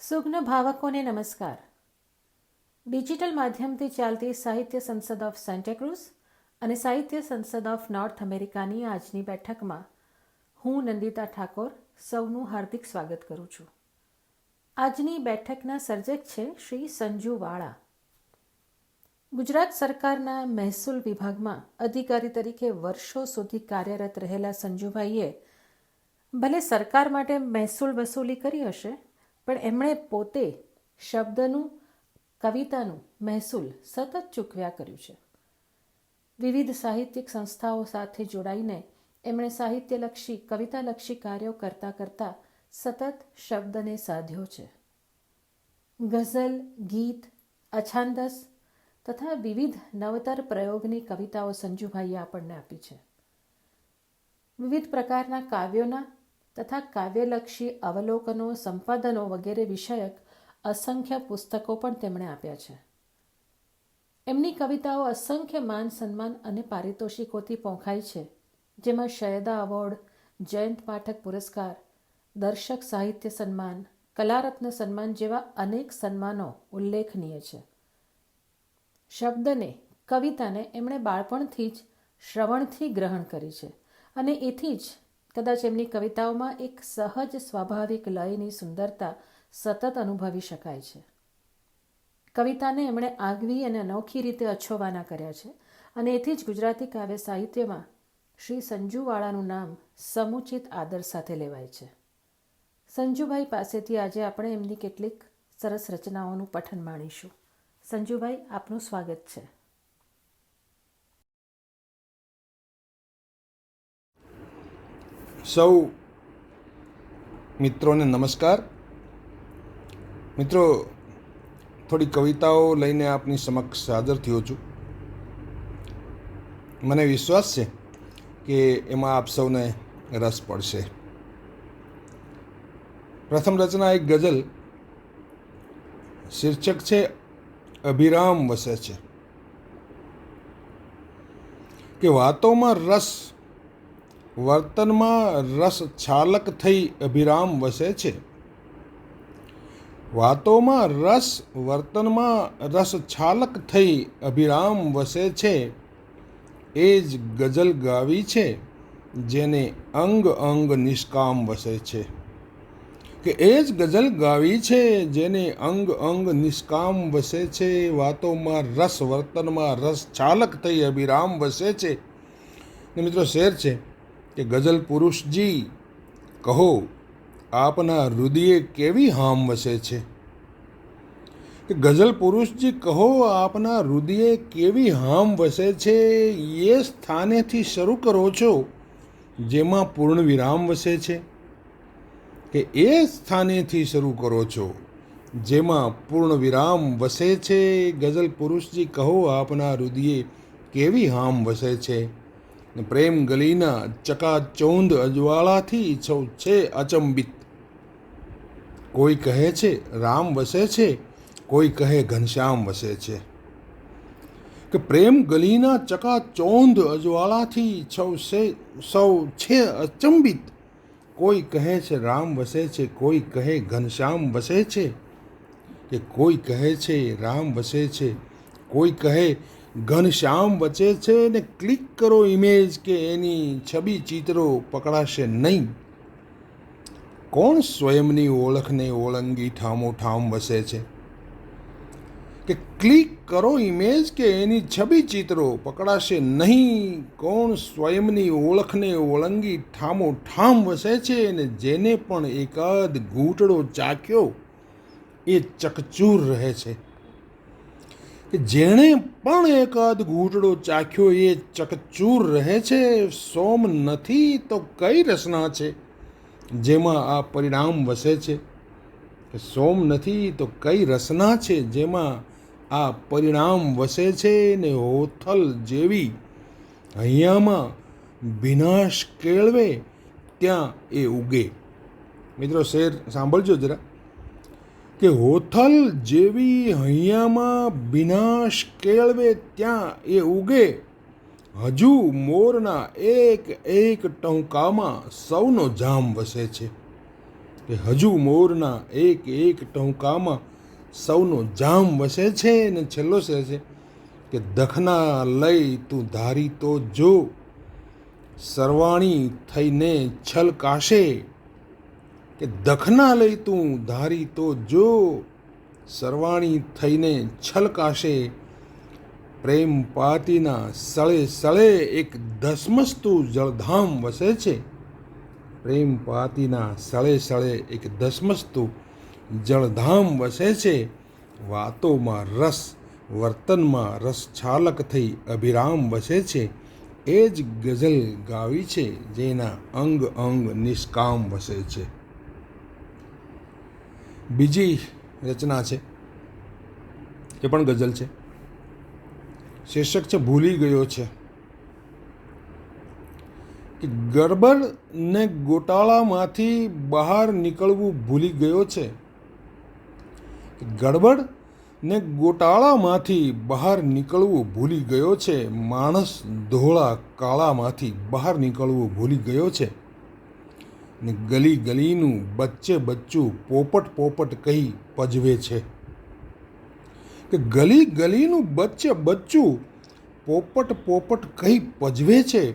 સુગ્ન ભાવકોને નમસ્કાર. ડિજિટલ માધ્યમથી ચાલતી સાહિત્ય સંસદ ઓફ સેન્ટાક્રુઝ અને સાહિત્ય સંસદ ઓફ નોર્થ અમેરિકાની આજની બેઠકમાં હું નંદિતા ઠાકોર સૌનું હાર્દિક સ્વાગત કરું છું. આજની બેઠકના સર્જક છે શ્રી સંજુ વાળા. ગુજરાત સરકારના મહેસૂલ વિભાગમાં અધિકારી તરીકે વર્ષો સુધી કાર્યરત રહેલા સંજુભાઈએ ભલે સરકાર માટે મહેસૂલ વસૂલી કરી હશે, પણ એમણે પોતે શબ્દનું, કવિતાનું મહેસૂલ સતત ચૂકવ્યા કર્યું છે. વિવિધ સાહિત્યિક સંસ્થાઓ સાથે જોડાઈને એમણે સાહિત્યલક્ષી, કવિતાલક્ષી કાર્યો કરતાં કરતાં સતત શબ્દને સાધ્યો છે. ગઝલ, ગીત, અછાંદસ તથા વિવિધ નવતર પ્રયોગની કવિતાઓ સંજુભાઈએ આપણને આપી છે. વિવિધ પ્રકારના કાવ્યોના તથા કાવ્યલક્ષી અવલોકનો, સંપાદનો વગેરે વિષયક અસંખ્ય પુસ્તકો પણ તેમણે આપ્યા છે. એમની કવિતાઓ અસંખ્ય માન સન્માન અને પારિતોષિકોથી પોંખાય છે, જેમાં શયદા એવોર્ડ, જયંત પાઠક પુરસ્કાર, દર્શક સાહિત્ય સન્માન, કલારત્ન સન્માન જેવા અનેક સન્માનો ઉલ્લેખનીય છે. શબ્દને, કવિતાને એમણે બાળપણથી જ શ્રવણથી ગ્રહણ કરી છે અને એથી જ કદાચ એમની કવિતાઓમાં એક સહજ સ્વાભાવિક લયની સુંદરતા સતત અનુભવી શકાય છે. કવિતાને એમણે આગવી અને અનોખી રીતે અછોવાના કર્યા છે અને એથી જ ગુજરાતી કાવ્ય સાહિત્યમાં શ્રી સંજુવાળાનું નામ સમુચિત આદર સાથે લેવાય છે. સંજુભાઈ પાસેથી આજે આપણે એમની કેટલીક સરસ રચનાઓનું પઠન માણીશું. સંજુભાઈ, આપનું સ્વાગત છે. સૌ મિત્રોને નમસ્કાર. મિત્રો, થોડી કવિતાઓ લઈને આપની સમક્ષ હાજર થયો છું. મને વિશ્વાસ છે કે એમાં આપ સૌને રસ પડશે. પ્રથમ રચના એક ગઝલ, શીર્ષક છે અભિરામ વસે છે. કે વાતોમાં રસ, વર્તનમાં રસ છાલક થઈ અભિરામ વસે છે. વાતોમાં રસ, વર્તનમાં રસ છાલક થઈ અભિરામ વસે છે. એ જ ગઝલ ગાવી છે જેને અંગ અંગ નિષ્કામ વસે છે. કે એ જ ગઝલ ગાવી છે જેને અંગ અંગ નિષ્કામ વસે છે. વાતોમાં રસ, વર્તનમાં રસ છાલક થઈ અભિરામ વસે છે. ને મિત્રો, શેર છે કે ગઝલ પુરુષજી કહો આપના હૃદયે કેવી હામ વસે છે. કે ગઝલ પુરુષજી કહો આપના હૃદયે કેવી હામ વસે છે. એ સ્થાનેથી શરૂ કરો છો જેમાં પૂર્ણ વિરામ વસે છે. કે એ સ્થાનેથી શરૂ કરો છો જેમાં પૂર્ણ વિરામ વસે છે. ગઝલ પુરુષજી કહો આપના હૃદયે કેવી હામ વસે છે. પ્રેમ ગલીના ચકાચૌંધ અજવાળાથી સૌ છે અચંબિત. કોઈ કહે છે રામ વસે છે, કોઈ કહે ઘનશ્યામ વસે છે. કે પ્રેમ ગલીના ચકાચૌંધ અજવાળાથી સૌ છે અચંબિત. કોઈ કહે છે રામ વસે છે, કોઈ કહે ઘનશ્યામ વસે છે. કે કોઈ કહે છે રામ વસે છે, કોઈ કહે ઘનશ્યામ વચે છે. ને ક્લિક કરો ઇમેજ કે એની છબી ચિત્રો પકડાશે નહીં. કોણ સ્વયંની ઓળખને ઓળંગી ઠામોઠામ વસે છે. કે ક્લિક કરો ઇમેજ કે એની છબી ચિત્રો પકડાશે નહીં. કોણ સ્વયંની ઓળખને ઓળંગી ઠામોઠામ વસે છે. અને જેને પણ એકાદ ઘૂંટડો ચાખ્યો એ ચકચૂર રહે છે. કે જેણે પણ એકાદ ઘૂંટડો ચાખ્યો એ ચકચૂર રહે છે. સોમ નથી તો કઈ રસના છે જેમાં આ પરિણામ વસે છે. કે સોમ નથી તો કઈ રસના છે જેમાં આ પરિણામ વસે છે. ને હોથલ જેવી હૈયામાં વિનાશ કેળવે ત્યાં એ ઉગે. મિત્રો, શેર સાંભળજો જરા. કે હોથલ જેવી હૈયામાં વિનાશ કેળવે ત્યાં એ ઉગે. હજુ મોરના એક એક ટહુકામાં સૌનો જામ વસે છે. કે હજુ મોરના એક એક ટહુકામાં સૌનો જામ વસે છે. ને છેલ્લો શેર છે કે દખના લઈ તું ધારી તો જો, સરવાણી થઈને છલકાશે. કે દખના લઈ તું ધારી તો જો, સરવાણી થઈને છલકાશે. પ્રેમ પાતીના સળે સળે એક ધસમસતું જળધામ વસે છે. પ્રેમ પાતીના સળે સળે એક ધસમસતું જળધામ વસે છે. વાતોમાં રસ, વર્તનમાં રસ છાલક થઈ અભિરામ વસે છે. એ જ ગઝલ ગાવી છે જેના અંગ અંગ નિષ્કામ વસે છે. બીજી રચના છે, એ પણ ગઝલ છે. શીર્ષક છે ભૂલી ગયો છે. કે ગડબડ ને ગોટાળામાંથી બહાર નીકળવું ભૂલી ગયો છે. ગડબડ ને ગોટાળામાંથી બહાર નીકળવું ભૂલી ગયો છે. માણસ ધોળા કાળામાંથી બહાર નીકળવું ભૂલી ગયો છે. ને ગલી ગલીનું બચ્ચે બચ્ચું પોપટ પોપટ કહી પજવે છે. કે ગલી ગલીનું બચ્ચે બચ્ચું પોપટ પોપટ કહી પજવે છે.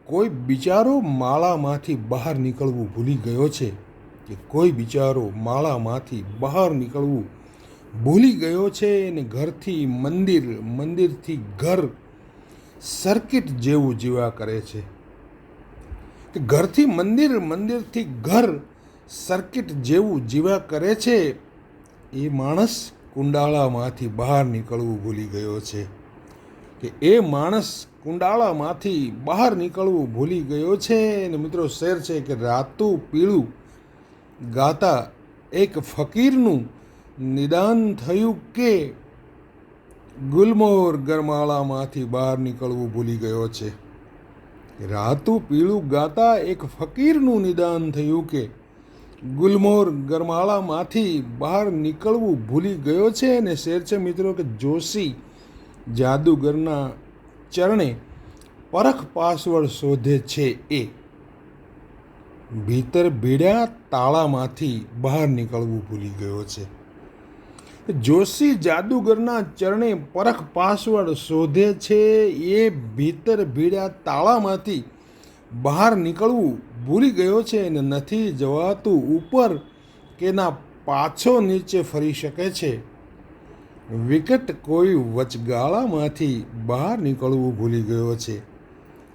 કોઈ બિચારો માળામાંથી બહાર નીકળવું ભૂલી ગયો છે. કે કોઈ બિચારો માળામાંથી બહાર નીકળવું ભૂલી ગયો છે. ને ઘરથી મંદિર, મંદિરથી ઘર સર્કિટ જેવું જીવા કરે છે. કે ઘરથી મંદિર, મંદિરથી ઘર સર્કિટ જેવું જીવા કરે છે. એ માણસ કુંડાળામાંથી બહાર નીકળવું ભૂલી ગયો છે. કે એ માણસ કુંડાળામાંથી બહાર નીકળવું ભૂલી ગયો છે. અને મિત્રો શેર છે કે રાતું પીળું ગાતા એક ફકીરનું નિદાન થયું કે ગુલમોહર ગરમાળામાંથી બહાર નીકળવું ભૂલી ગયો છે. રાતું પીળું ગાતા એક ફકીરનું નિદાન થયું કે ગુલમોહર ગરમાળામાંથી બહાર નીકળવું ભૂલી ગયો છે. અને શેર છે મિત્રો કે જોશી જાદુગરના ચરણે પરખ પાસવર્ડ શોધે છે. એ ભીતર ભીડ્યા તાળામાંથી બહાર નીકળવું ભૂલી ગયો છે. જોશી જાદુગરના ચરણે પરખ પાસવર્ડ શોધે છે. એ ભીતર ભીડ્યા તાળામાંથી બહાર નીકળવું ભૂલી ગયો છે. અને નથી જવાતું ઉપર કે ના પાછો નીચે ફરી શકે છે. વિકટ કોઈ વચગાળામાંથી બહાર નીકળવું ભૂલી ગયો છે.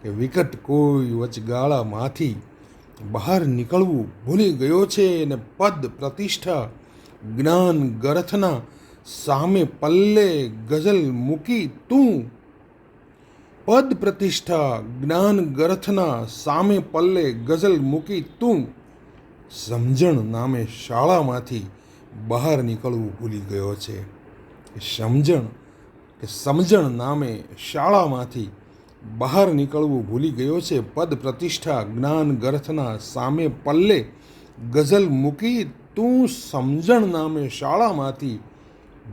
કે વિકટ કોઈ વચગાળામાંથી બહાર નીકળવું ભૂલી ગયો છે. અને પદ પ્રતિષ્ઠા જ્ઞાન ગરથના સામે પલ્લે ગઝલ મૂકી તું, પદ પ્રતિષ્ઠા જ્ઞાન ગરથના સામે પલ્લે ગઝલ મૂકી તું, સમજણ નામે શાળામાંથી બહાર નીકળવું ભૂલી ગયો છે. સમજણ નામે શાળામાંથી બહાર નીકળવું ભૂલી ગયો છે. પદ પ્રતિષ્ઠા જ્ઞાન ગરથના સામે પલ્લે ગઝલ મૂકી તું, સમજણ નામે શાળામાંથી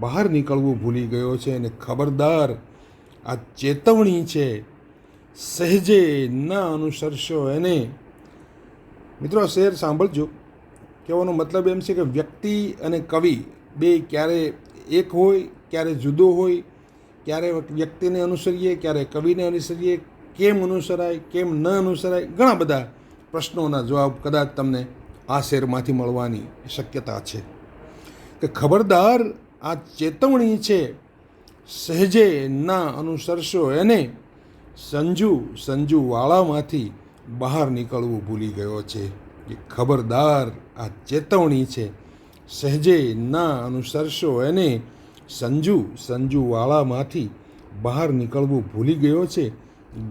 બહાર નીકળવું ભૂલી ગયો છે. અને ખબરદાર, આ ચેતવણી છે, સહેજે ન અનુસરશો એને. મિત્રો શેર સાંભળજો. કહેવાનો મતલબ એમ છે કે વ્યક્તિ અને કવિ બે ક્યારે એક હોય, ક્યારે જુદો હોય, ક્યારે વ્યક્તિને અનુસરીએ, ક્યારે કવિને અનુસરીએ, કેમ અનુસરાય, કેમ ન અનુસરાય, ઘણા બધા પ્રશ્નોના જવાબ કદાચ તમને આ શેરમાંથી મળવાની શક્યતા છે. કે ખબરદાર, આ ચેતવણી છે, સહેજે ના અનુસરશો એને. સંજુ વાળામાંથી બહાર નીકળવું ભૂલી ગયો છે. કે ખબરદાર, આ ચેતવણી છે, સહેજે ના અનુસરશો એને. સંજુ વાળામાંથી બહાર નીકળવું ભૂલી ગયો છે.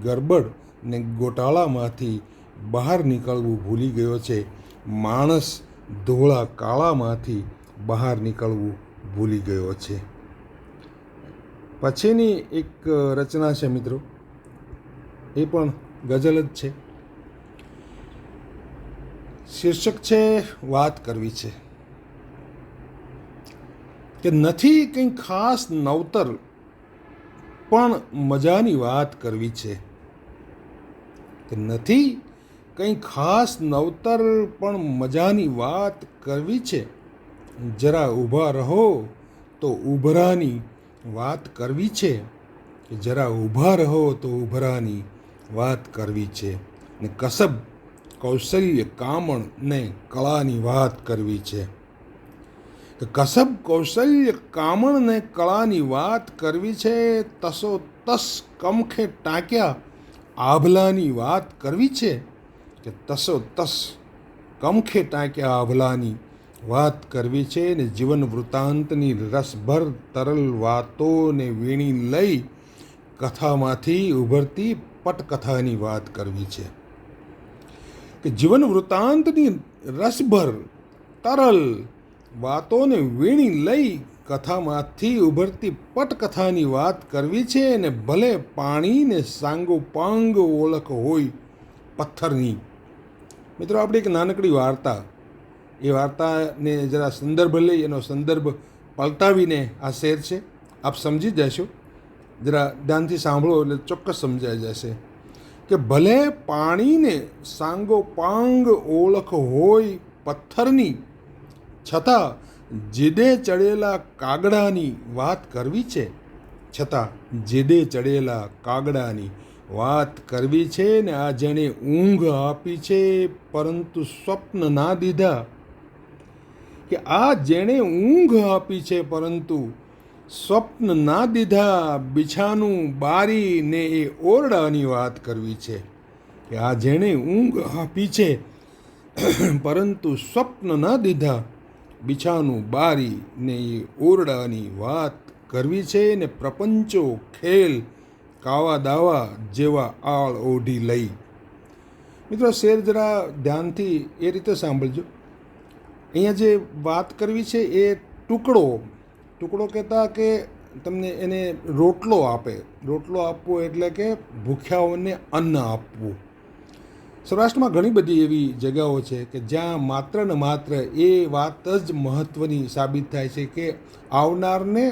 ગરબડ ને ગોટાળામાંથી બહાર નીકળવું ભૂલી ગયો છે. માણસ ધોળા કાળામાંથી બહાર નીકળવું ભૂલી ગયો છે. પછીની એક રચના છે મિત્રો, એ પણ ગઝલ જ છે. શીર્ષક છે વાત કરવી છે. કે નથી કંઈ ખાસ નવતર, પણ મજાની વાત કરવી છે. કે નથી કંઈ ખાસ નવતર પણ મજાની વાત કરવી છે, જરા ઊભા રહો તો ઉભરાની વાત કરવી છે, કે જરા ઊભા રહો તો ઉભરાની વાત કરવી છે, ને કસબ કૌશલ્ય કામણ ને કળાની વાત કરવી છે. કે કસબ કૌશલ્ય કામણ ને કળાની વાત કરવી છે, તસો તસ કમખે ટાંક્યા આભલાની વાત કરવી છે, કે તસો તસ કમખે ટાંક્યા આભલાની વાત કરવી છે, ને જીવન વૃત્તાંતની રસભર તરલ વાતોને વીણી લઈ કથામાંથી ઉભરતી પટકથાની વાત કરવી છે. કે જીવન વૃત્તાંતની રસભર તરલ વાતોને વીણી લઈ કથામાંથી ઉભરતી પટકથાની વાત કરવી છે, અને ભલે પાણીને સાંગોપાંગ ઓળખ હોય પથ્થરની. મિત્રો, આપણે એક નાનકડી વાર્તા, એ વાર્તાને જરા સંદર્ભ લઈ એનો સંદર્ભ પલટાવીને આ શેર છે, આપ સમજી જશો. જરા ધ્યાનથી સાંભળો એટલે ચોક્કસ સમજાઈ જશે. કે ભલે પાણીને સાંગોપાંગ ઓળખ હોય પથ્થરની, છતાં જીદે ચડેલા કાગડાની વાત કરવી છે, છતાં જીદે ચડેલા કાગડાની વાત કરવી છે, ને આ જેણે ઊંઘ આપી છે પરંતુ સ્વપ્ન ના દીધા. કે આ જેણે ઊંઘ આપી છે પરંતુ સ્વપ્ન ના દીધા, બિછાનું બારી ને એ ઓરડાની વાત કરવી છે. કે આ જેણે ઊંઘ આપી છે પરંતુ સ્વપ્ન ના દીધા, બિછાનું બારી ને એ ઓરડાની વાત કરવી છે, ને પ્રપંચો ખેલ કાવા દાવા જેવા આળ ઓઢી લઈ. મિત્રો, શેર જરા ધ્યાનથી એ રીતે સાંભળજો. અહીંયા જે વાત કરવી છે એ ટુકડો કહેતા કે તમને એને રોટલો આપે. રોટલો આપવો એટલે કે ભૂખ્યાઓને અન્ન આપવું. સૌરાષ્ટ્રમાં ઘણી બધી એવી જગ્યાઓ છે કે જ્યાં માત્ર ને માત્ર એ વાત જ મહત્ત્વની સાબિત થાય છે કે આવનારને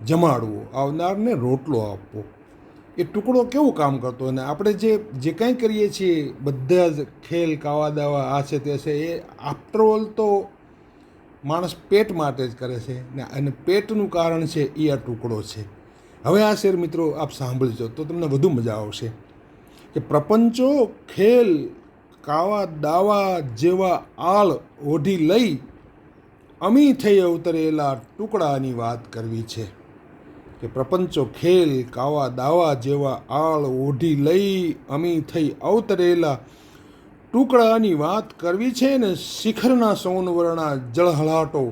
જમાડવો, આવનારને રોટલો આપવો. એ ટુકડો કેવું કામ કરતો, અને આપણે જે કાંઈ કરીએ છીએ બધા જ ખેલ કાવા દાવા આ છે તે છે, એ આફ્ટરઓલ તો માણસ પેટ માટે જ કરે છે, ને અને પેટનું કારણ છે એ આ ટુકડો છે. હવે આ શેર મિત્રો આપ સાંભળજો તો તમને વધુ મજા આવશે. કે પ્રપંચો ખેલ કાવા દાવા જેવા આળ ઓઢી લઈ અમી થઈ અવતરેલા ટુકડાની વાત કરવી છે. કે પ્રપંચો ખેલ કાવા દાવા જેવા આળ ઓઢી લઈ અમી થઈ અવતરેલા ટુકડાની વાત કરવી છે, ને શિખરના સોનવર્ણા જળહળાટો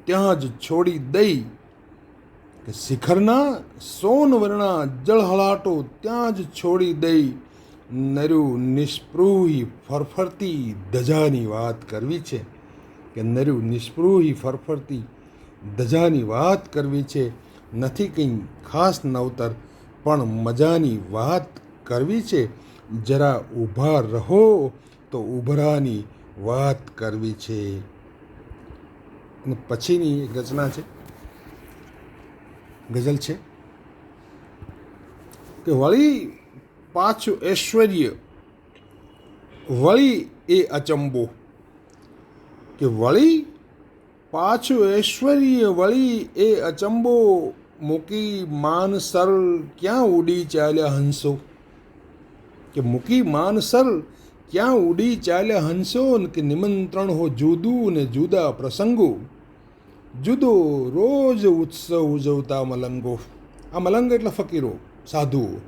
ત્યાં જ છોડી દઈ. કે શિખરના સોનવર્ણા જળહળાટો ત્યાં જ છોડી દઈ, નર્યું નિસ્પૃહી ફરફરતી ધજાની વાત કરવી છે. કે નર્યું નિસ્પૃહી ફરફરતી ધજાની વાત કરવી છે. નથી કંઈ ખાસ નવતર પણ મજાની વાત કરવી છે, જરા ઊભા રહો તો ઉભરાની વાત કરવી છે. અને પછીની એક રચના છે, ગઝલ છે. કે વળી પાછું ઐશ્વર્ય વળી એ અચંબો. કે વળી પાછું ઐશ્વર્ય વળી એ અચંબો, મૂકી માનસર ક્યાં ઉડી ચાલ્યા હંસો. કે મૂકી માનસર ક્યાં ઉડી ચાલ્યા હંસો, કે નિમંત્રણ હો જુદું ને જુદા પ્રસંગો, જુદો રોજ ઉત્સવ ઉજવતા મલંગો. આ મલંગ એટલે ફકીરો, સાધુઓ.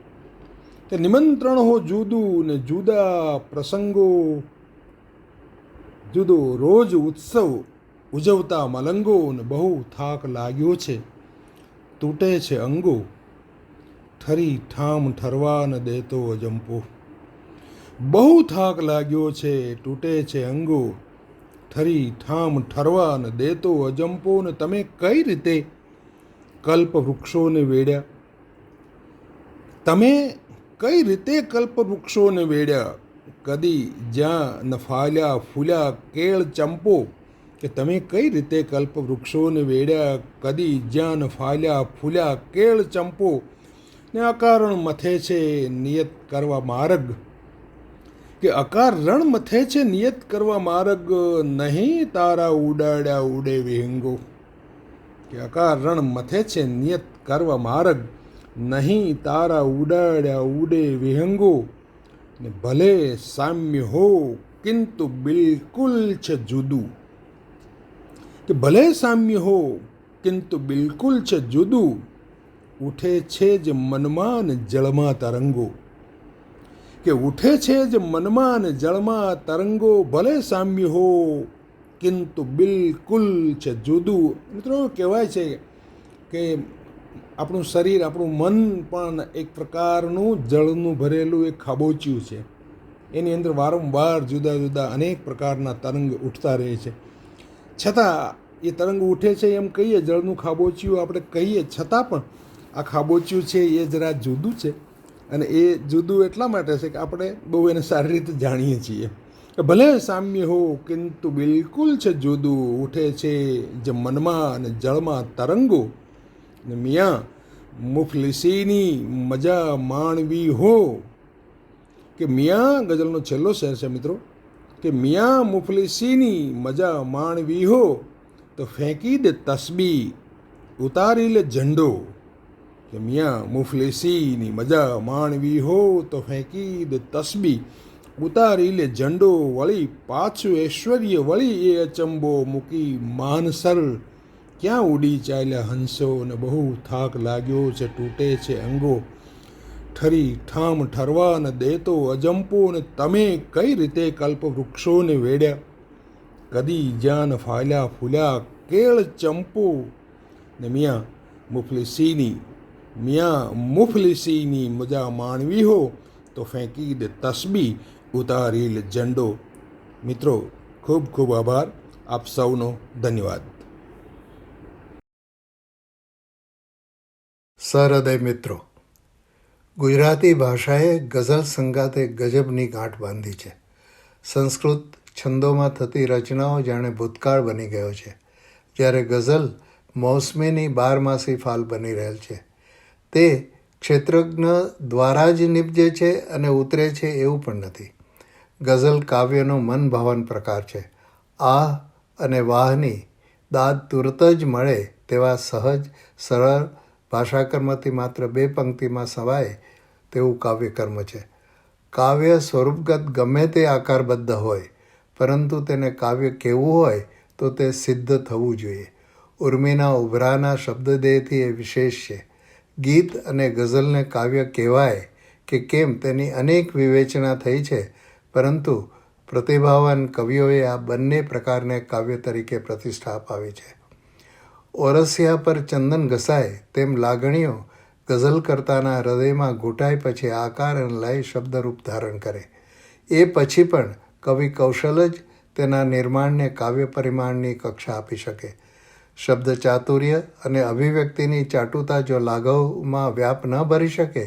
કે નિમંત્રણ હો જુદું ને જુદા પ્રસંગો, જુદો રોજ ઉત્સવ ઉજવતા મલંગો, ને બહુ થાક લાગ્યો છે તૂટે છે અંગો, ઠરી ઠામ ઠરવા ન દેતો અજંપો. બહુ થાક લાગ્યો છે તૂટે છે અંગો, ઠરી ઠામ ઠરવા ન દેતો અજંપો. ને તમે કઈ રીતે કલ્પ વૃક્ષોને વેડ્યા, તમે કઈ રીતે કલ્પ વૃક્ષોને વેડ્યા, કદી જ્યાં ન ફાલ્યા ફૂલ્યા કેળ ચંપો. કે તમે કઈ રીતે કલ્પ વૃક્ષોને વેડ્યા, કદી જ્યાં ન ફાલ્યા ફૂલ્યા કેળ ચંપો. ને અકારણ મથે છે નિયત કરવા માર્ગ. કે અકાર રણ મથે છે નિયત કરવા માર્ગ, નહીં તારા ઉડાડ્યા ઉડે વિહંગો. કે અકાર રણ મથે છે નિયત કરવા માર્ગ, નહીં તારા ઉડાડ્યા ઉડે વિહંગો. ને ભલે સામ્ય હો કિંતુ બિલકુલ છે જુદું. કે ભલે સામ્ય હો કિંતુ બિલકુલ છે જુદું, ઉઠે છે જ મનમાં ને જળમાં તરંગો. કે ઉઠે છે જ મનમાં ને જળમાં તરંગો, ભલે સામ્ય હો કિંતુ બિલકુલ છે જુદું. મિત્રો કહેવાય છે કે આપણું શરીર, આપણું મન પણ એક પ્રકારનું જળનું ભરેલું એક ખાબોચિયું છે. એની અંદર વારંવાર જુદા જુદા અનેક પ્રકારના તરંગ ઉઠતા રહે છે. છતાં એ તરંગ ઉઠે છે એમ કહીએ, જળનું ખાબોચિયું આપણે કહીએ, છતાં પણ આ ખાબોચિયું છે એ જરા જુદું છે. અને એ જુદું એટલા માટે છે કે આપણે બહુ એને સારી રીતે જાણીએ છીએ. ભલે સામ્ય હો કિંતુ બિલકુલ છે જુદું, ઉઠે છે જે મનમાં અને જળમાં તરંગો. ને મિયાં મુફલિસીની મજા માણવી હો. કે મિયાં ગઝલનો છેલ્લો શેર છે મિત્રો, કે મિયાં મુફલિસીની મજા માણવી હો તો ફેંકી દે તસ્બી, ઉતારી લે ઝંડો. કે મિયાં મુફલિસીની મજા માણવી હો તો ફેંકી દે તસ્બી, ઉતારી લે ઝંડો. વળી પાછું ઐશ્વર્ય વળી એ અચંબો, મૂકી માનસર ક્યાં ઉડી ચાલ્યા હંસો. ને બહુ થાક લાગ્યો છે તૂટે છે અંગો, ઠરી ઠામ ઠરવા ન દેતો અજંપો. ને તમે કઈ રીતે કલ્પ વૃક્ષોને વેડ્યા, કદી જાન ફાલ્યા ફૂલ્યા કેળ ચંપો. ને મિયાં મુફલિસીની મજા માણવી હો તો ફેંકી દે તસ્બી, ઉતારી લે ઝંડો. મિત્રો ખૂબ ખૂબ આભાર, આપ સૌનો ધન્યવાદ. સહૃદય મિત્રો, ગુજરાતી ભાષાએ ગઝલ સંગાતે ગજબની ગાંઠ બાંધી છે. સંસ્કૃત છંદોમાં થતી રચનાઓ જાણે ભૂતકાળ બની ગયો છે, જ્યારે ગઝલ મોસમીની બારમાસી ફાલ બની રહેલ છે. તે ક્ષેત્રજ્ઞ દ્વારા જ નિપજે છે અને ઉતરે છે એવું પણ નથી. ગઝલ કાવ્યનો મન ભાવન પ્રકાર છે. આહ અને વાહની દાદ તુરત જ મળે તેવા સહજ સરળ ભાષાકર્મથી માત્ર 2 પંક્તિમાં સવાય તેવું કાવ્યકર્મ છે. કાવ્ય સ્વરૂપગત ગમે તે આકારબદ્ધ હોય, પરંતુ તેને કાવ્ય કેવું હોય તો તે સિદ્ધ થવું જોઈએ. ઉર્મિના ઉભરાના શબ્દદેહથી એ વિશેષ છે. ગીત અને ગઝલને કાવ્ય કહેવાય કે કેમ તેની અનેક વિવેચના થઈ છે, પરંતુ પ્રતિભાવાન કવિઓએ આ બંને પ્રકારને કાવ્ય તરીકે પ્રતિષ્ઠા અપાવી છે. ઓરસિયા પર ચંદન ઘસાય તેમ લાગણીઓ ગઝલકર્તાના હૃદયમાં ઘૂંટાય પછી આકાર અને લય શબ્દરૂપ ધારણ કરે. એ પછી પણ કવિ કૌશલ જ તેના નિર્માણને કાવ્ય પરિમાણની કક્ષા આપી શકે. શબ્દ ચાતુર્ય અને અભિવ્યક્તિની ચાટુતા જો લાઘવમાં વ્યાપ ન ભરી શકે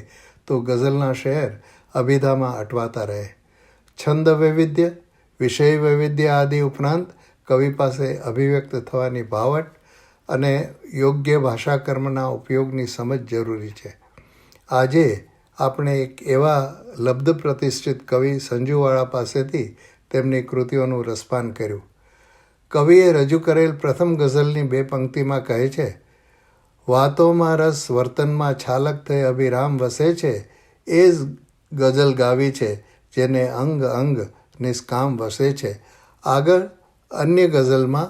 તો ગઝલના શેર અભિધામાં અટવાતા રહે. છંદ વૈવિધ્ય, વિષય વૈવિધ્ય આદિ ઉપરાંત કવિ પાસે અભિવ્યક્ત થવાની ભાવટ અને યોગ્ય ભાષાકર્મના ઉપયોગની સમજ જરૂરી છે. આજે આપણે એક એવા લબ્ધ પ્રતિષ્ઠિત કવિ સંજુવાળા પાસેથી તેમની કૃતિઓનું રસપાન કર્યું. કવિએ રજૂ કરેલ પ્રથમ ગઝલની 2 પંક્તિમાં કહે છે, વાતોમાં રસ વર્તનમાં છાલક થઈ અભિરામ વસે છે, એ જ ગઝલ ગાવી છે જેને અંગ અંગ નિષ્કામ વસે છે. આગળ અન્ય ગઝલમાં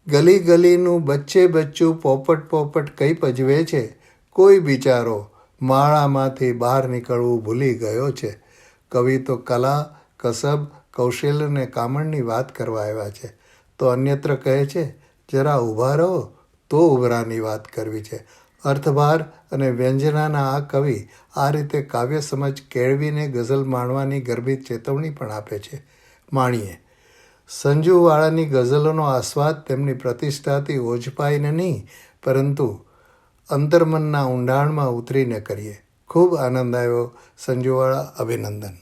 ગલી ગલીનું બચ્ચે બચ્ચું પોપટ પોપટ કઈ પજવે છે, કોઈ બિચારો માળામાંથી બહાર નીકળવું ભૂલી ગયો છે. કવિ તો કલા, કસબ, કૌશલ્ય અને કામણની વાત કરવા આવ્યા છે, તો અન્યત્ર કહે છે જરા ઊભા રહો તો ઉભરાની વાત કરવી છે. અર્થભાર અને વ્યંજનાના આ કવિ આ રીતે કાવ્ય સમજ કેળવીને ગઝલ માણવાની ગર્ભિત ચેતવણી પણ આપે છે. માણીએ. સંજુવાળાની ગઝલોનો આસ્વાદ તેમની પ્રતિષ્ઠાથી ઓઝપાઈને નહીં, પરંતુ અંતર્મનના ઊંડાણમાં ઉતરીને કરીએ. ખૂબ આનંદ આવ્યો. સંજુવાળા, અભિનંદન.